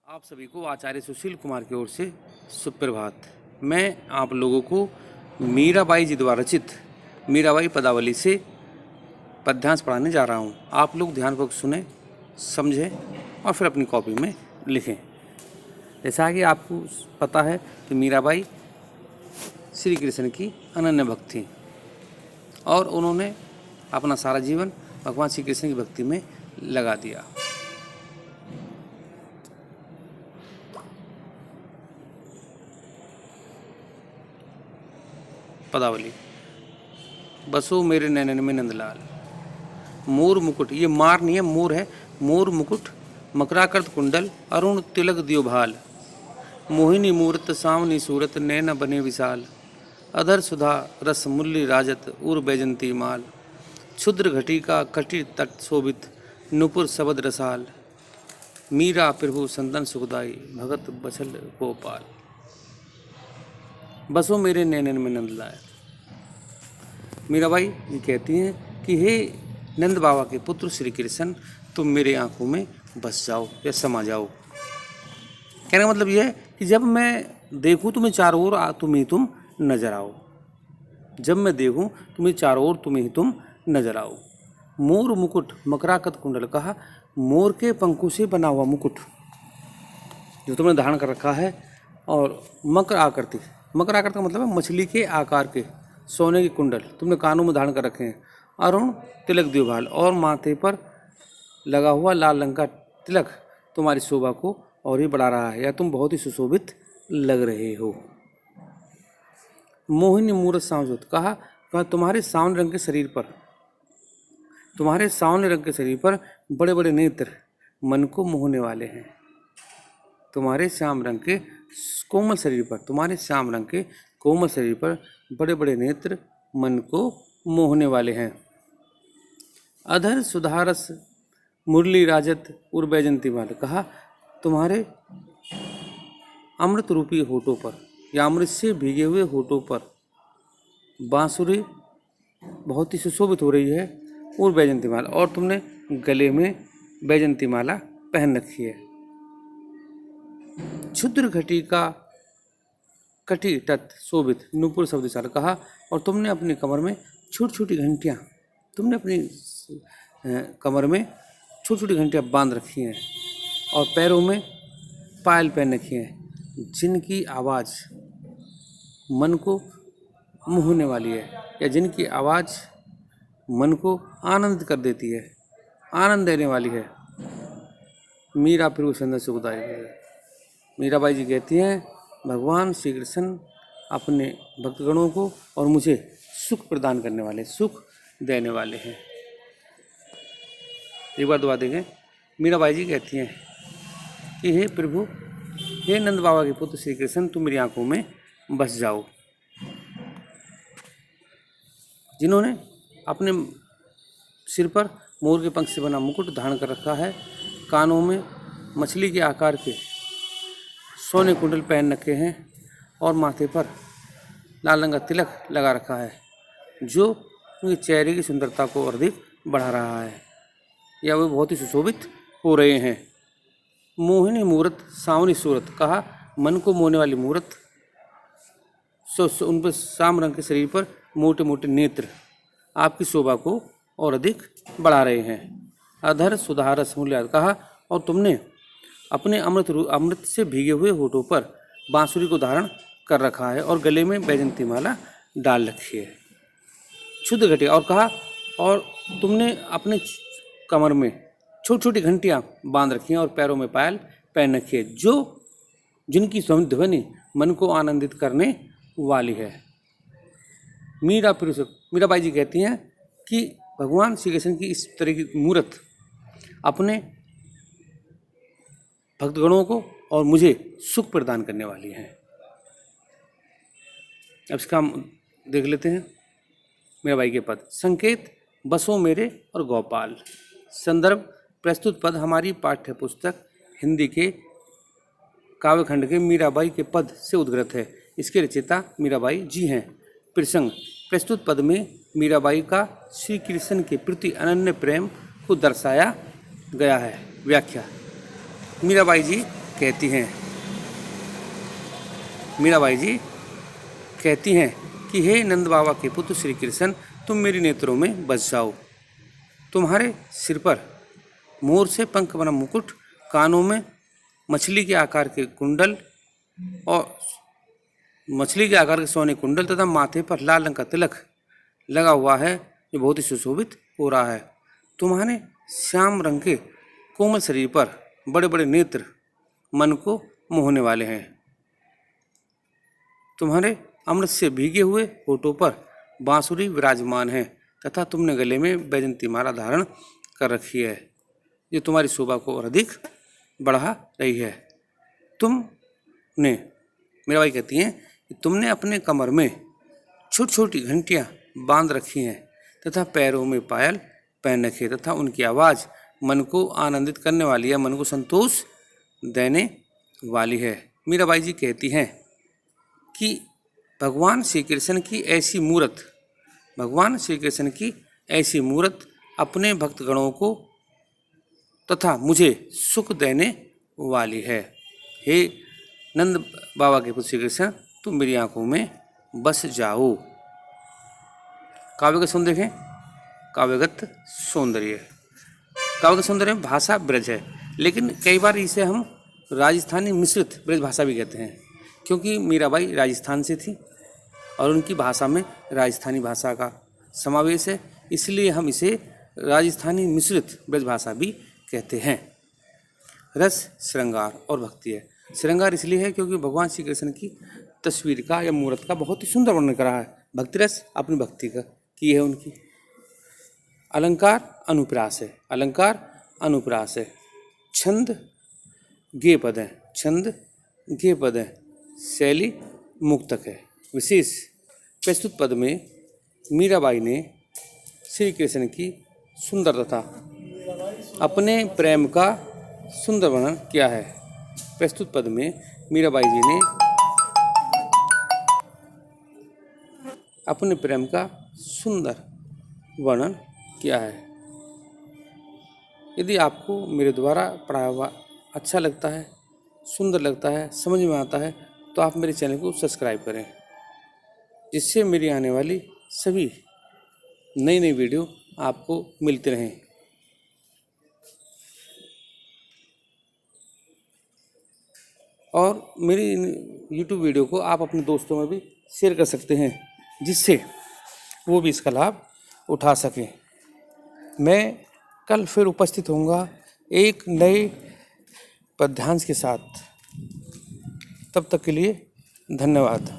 आप सभी को आचार्य सुशील कुमार की ओर से सुप्रभात। मैं आप लोगों को मीराबाई जी द्वारा रचित मीराबाई पदावली से पद्यांश पढ़ाने जा रहा हूँ। आप लोग ध्यानपूर्वक सुने, समझें और फिर अपनी कॉपी में लिखें। जैसा कि आपको पता है कि मीराबाई श्री कृष्ण की अनन्य भक्त थी और उन्होंने अपना सारा जीवन भगवान श्री कृष्ण की भक्ति में लगा दिया। पदावली। बसो मेरे नैनन में नंदलाल, मोर मुकुट, ये मार नहीं है, मोर है। मोर मुकुट मकराकृत कुंडल, अरुण तिलक दियो भाल, मोहिनी मूर्त सावनी सूरत, नैन बने विशाल, अधर सुधा रस मुरली राजत, उर बैजंती माल, क्षुद्र घटिका कटी तट शोभित, नुपुर शबद रसाल, मीरा प्रभु संतन सुखदाई, भगत बछल गोपाल। बसो मेरे नैनन में नंदलाल। मीराबाई ये कहती हैं कि हे नंद बाबा के पुत्र श्री कृष्ण, तुम मेरे आंखों में बस जाओ या समा जाओ। कहने का मतलब यह है कि जब मैं देखूं तुम्हें चारों ओर तुम नजर आओ। जब मैं देखूं तुम्हें चारों ओर तुम नजर आओ। मोर मुकुट मकराकृत कुंडल, कहा मोर के पंखों से बना हुआ मुकुट जो तुमने धारण कर रखा है, और मकर आकृति, मकर आकृति का मतलब है मछली के आकार के सोने के कुंडल तुमने कानों में धारण कर रखे हैं। अरुण तिलक द्योभाल, और माथे पर लगा हुआ लाल रंग का तिलक तुम्हारी शोभा को और ही बढ़ा रहा है, या तुम बहुत ही सुशोभित लग रहे हो। मोहिनी मूरत सांवजोत, कहा तुम्हारे सांवले रंग के शरीर पर बड़े बड़े नेत्र मन को मोहने वाले हैं। तुम्हारे श्याम रंग के कोमल शरीर पर बड़े बड़े नेत्र मन को मोहने वाले हैं। अधर सुधारस मुरली राजत उर बैजंती माल, कहा तुम्हारे अमृत रूपी होठों पर या अमृत से भीगे हुए होठों पर बांसुरी बहुत ही सुशोभित हो रही है। और बैजंती माला, और तुमने गले में बैजंती माला पहन रखी है। क्षुद्र घटिका कटी तट शोभित, नुपुर शब्दशाल, कहा और तुमने अपनी कमर में छोटी छोटी घंटियाँ बांध रखी हैं, और पैरों में पायल पहन रखी हैं, जिनकी आवाज़ मन को मोहने वाली है, या जिनकी आवाज़ मन को आनंदित कर देती है, आनंद देने वाली है। मीरा प्रभु संतन सुखदाई। मीराबाई जी कहती हैं भगवान श्री कृष्ण अपने भक्तगणों को और मुझे सुख प्रदान करने वाले, सुख देने वाले हैं। एक बार दुआ देंगे। मीराबाई जी कहती हैं कि हे प्रभु, हे नंद बाबा के पुत्र श्री कृष्ण, तुम मेरी आंखों में बस जाओ। जिन्होंने अपने सिर पर मोर के पंख से बना मुकुट धारण कर रखा है, कानों में मछली के आकार के सोने कुंडल पहन रखे हैं, और माथे पर लाल रंग का तिलक लगा रखा है, जो उनके चेहरे की सुंदरता को और अधिक बढ़ा रहा है, या वे बहुत ही सुशोभित हो रहे हैं। मोहिनी मूरत सावनी सूरत, कहा मन को मोहने वाली मूरत, उन पर श्याम रंग के शरीर पर मोटे मोटे नेत्र आपकी शोभा को और अधिक बढ़ा रहे हैं। अधर सुधारस मूल्य, कहा और तुमने अपने अमृत से भीगे हुए होठों पर बांसुरी को धारण कर रखा है, और गले में बैजंती माला डाल रखी है। क्षुद्र घटिया, और कहा और तुमने अपने कमर में छोटी छोटी घंटियाँ बांध रखी हैं, और पैरों में पायल पहन रखी है, जिनकी ध्वनि मन को आनंदित करने वाली है। मीराबाई जी कहती हैं कि भगवान श्री कृष्ण की इस तरह की मूर्त अपने भक्तगणों को और मुझे सुख प्रदान करने वाली हैं। अब इसका हम देख लेते हैं। मीराबाई के पद। संकेत बसो मेरे और गोपाल। संदर्भ प्रस्तुत पद हमारी पाठ्य पुस्तक हिंदी के काव्यखंड के मीराबाई के पद से उद्गृत है। इसके रचयिता मीराबाई जी हैं। प्रसंग प्रस्तुत पद में मीराबाई का श्री कृष्ण के प्रति अनन्य प्रेम को दर्शाया गया है। व्याख्या। मीराबाई जी कहती हैं, मीराबाई जी कहती हैं कि हे नंद बाबा के पुत्र श्री कृष्ण, तुम मेरी नेत्रों में बस जाओ। तुम्हारे सिर पर मोर से पंख बना मुकुट, कानों में मछली के आकार के कुंडल और मछली के आकार के सोने कुंडल तथा माथे पर लाल रंग का तिलक लगा हुआ है, जो बहुत ही सुशोभित हो रहा है। तुम्हारे श्याम रंग के कोमल शरीर पर बड़े बड़े नेत्र मन को मोहने वाले हैं। तुम्हारे अमृत से भीगे हुए होठों पर बांसुरी विराजमान है तथा तुमने गले में बैजंती माला धारण कर रखी है, जो तुम्हारी शोभा को और अधिक बढ़ा रही है। तुमने, मीराबाई कहती हैं कि तुमने अपने कमर में छोटी छोटी घंटियां बांध रखी हैं तथा पैरों में पायल पहन रखे तथा उनकी आवाज़ मन को आनंदित करने वाली है, मन को संतोष देने वाली है। मीराबाई जी कहती हैं कि भगवान श्री कृष्ण की ऐसी मूरत अपने भक्तगणों को तथा मुझे सुख देने वाली है। हे नंद बाबा के पुत्र श्री कृष्ण, तुम मेरी आंखों में बस जाओ। काव्य का सौंदर्य देखें, काव्यगत सौंदर्य। काव्य सौंदर्य में भाषा ब्रज है, लेकिन कई बार इसे हम राजस्थानी मिश्रित ब्रज भाषा भी कहते हैं, क्योंकि मीराबाई राजस्थान से थी और उनकी भाषा में राजस्थानी भाषा का समावेश है, इसलिए हम इसे राजस्थानी मिश्रित ब्रज भाषा भी कहते हैं। रस, श्रृंगार और भक्ति है। श्रृंगार इसलिए है क्योंकि भगवान श्री कृष्ण की तस्वीर का या मूर्त का बहुत ही सुंदर वर्णन करा है। भक्ति रस अपनी भक्ति का की है उनकी। अलंकार अनुप्रास है, अलंकार अनुप्रास है। छंद गे पद है, छंद गे पद है। शैली मुक्तक है। विशेष प्रस्तुत पद में मीराबाई ने श्री कृष्ण की सुंदर तथा अपने प्रेम का सुंदर वर्णन किया है। प्रस्तुत पद में मीराबाई जी ने अपने प्रेम का सुंदर वर्णन किया है। यदि आपको मेरे द्वारा पढ़ाया हुआ अच्छा लगता है, सुंदर लगता है, समझ में आता है, तो आप मेरे चैनल को सब्सक्राइब करें, जिससे मेरी आने वाली सभी नई नई वीडियो आपको मिलते रहें। और मेरी YouTube वीडियो को आप अपने दोस्तों में भी शेयर कर सकते हैं, जिससे वो भी इसका लाभ उठा सकें। मैं कल फिर उपस्थित होऊंगा एक नए पद्यांश के साथ। तब तक के लिए धन्यवाद।